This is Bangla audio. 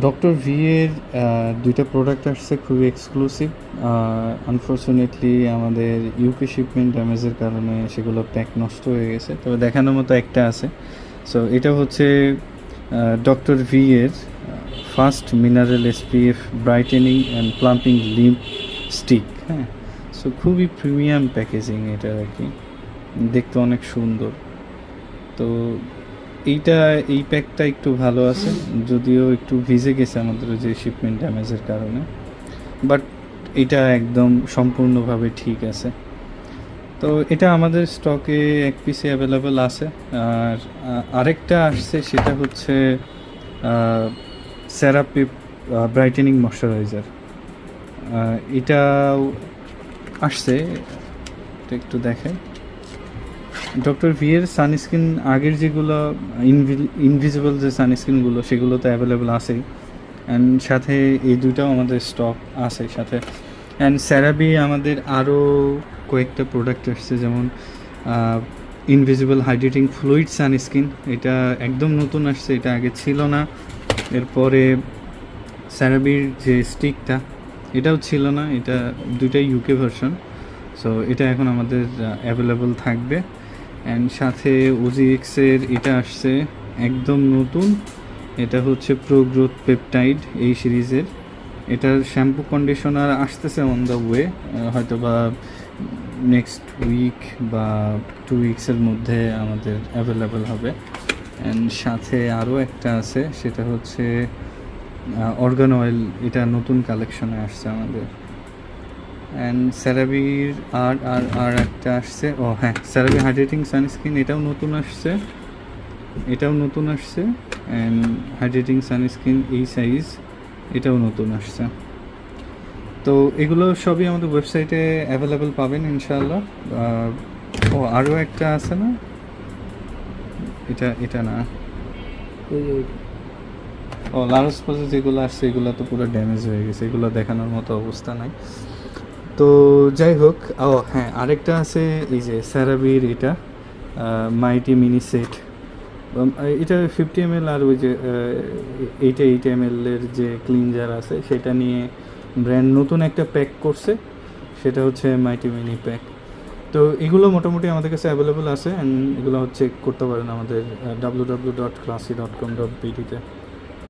ডক্টর ভি এর দুইটা প্রোডাক্ট আসছে খুবই এক্সক্লুসিভ। আনফর্চুনেটলি আমাদের ইউকে শিপমেন্ট ড্যামেজের কারণে সেগুলো প্যাক নষ্ট হয়ে গেছে, তবে দেখানোর মতো একটা আছে। সো এটা হচ্ছে ডক্টর ভি এর first mineral SPF brightening and plumping lipstick. হ্যাঁ, সো খুবই প্রিমিয়াম প্যাকেজিং এটা আর কি, দেখতে অনেক সুন্দর। তো এই প্যাকটা একটু ভালো আছে, যদিও একটু ভিজে গেছে আমাদের যে শিপমেন্ট ড্যামেজের কারণে, বাট এটা একদম সম্পূর্ণভাবে ঠিক আছে। তো এটা আমাদের স্টকে এক পিসে অ্যাভেলেবেল আছে। আর আরেকটা আসছে, সেটা হচ্ছে সেরাপিপ ব্রাইটেনিং ময়শ্চারাইজার। এটাও আসছে, এটা একটু দেখাই। ডক্টর ভি এর সানস্ক্রিন আগের যেগুলো ইনভিজিবল যে সানস্ক্রিনগুলো, সেগুলো তো অ্যাভেলেবেল আছেই, অ্যান্ড সাথে এই দুইটাও আমাদের স্টক আছে সাথে। অ্যান্ড সেরাবি আমাদের আরও কয়েকটা প্রোডাক্ট আসছে, যেমন ইনভিজিবল হাইড্রেটিং ফ্লুইড সানস্ক্রিন, এটা একদম নতুন আসছে, এটা আগে ছিল না। এরপরে সেরাবির যে স্টিকটা, এটাও ছিল না, এটা দুইটাই ইউকে ভার্সন। সো এটা এখন আমাদের অ্যাভেলেবল থাকবে। অ্যান্ড সাথে ওজিএক্সের এটা আসছে একদম নতুন, এটা হচ্ছে প্রো গ্রোথ পেপটাইড এই সিরিজের। এটার শ্যাম্পু কন্ডিশনার আসতেছে অন দ্য ওয়ে, হয়তো বা নেক্সট উইক বা 2 উইকসের মধ্যে আমাদের অ্যাভেলেবেল হবে। অ্যান্ড সাথে আরও একটা আছে, সেটা হচ্ছে অর্গান অয়েল, এটা নতুন কালেকশনে আসছে আমাদের। অ্যান্ড সেরাবির আর একটা আসছে, হ্যাঁ, সেরাবি হাইড্রেটিং সানস্ক্রিন, এটাও নতুন আসছে। অ্যান্ড হাইড্রেটিং সানস্ক্রিন এই সাইজ, এটাও নতুন আসছে। তো এগুলো সবই আমাদের ওয়েবসাইটে অ্যাভেলেবেল পাবেন ইনশাআল্লাহ। আরও একটা আছে না, এটা না, লারোস পজে যেগুলো আসছে এগুলো তো পুরো ড্যামেজ হয়ে গেছে, এগুলো দেখানোর মতো অবস্থা নাই। তো যাই হোক, হ্যাঁ, আরেকটা আছে এই যে সেরাবির, এটা মাইটি মিনি সেট। এটা 50 ml, আর ওই যে 8 ml এর যে ক্লিনজার আছে, সেটা নিয়ে ব্র্যান্ড নতুন একটা প্যাক করছে, সেটা হচ্ছে মাইটি মিনি প্যাক। তো এগুলো মোটামুটি আমাদের কাছে অ্যাভেলেবেল আছে, অ্যান্ড এগুলো হচ্ছে করতে পারেন আমাদের www.classy.com.bd তে।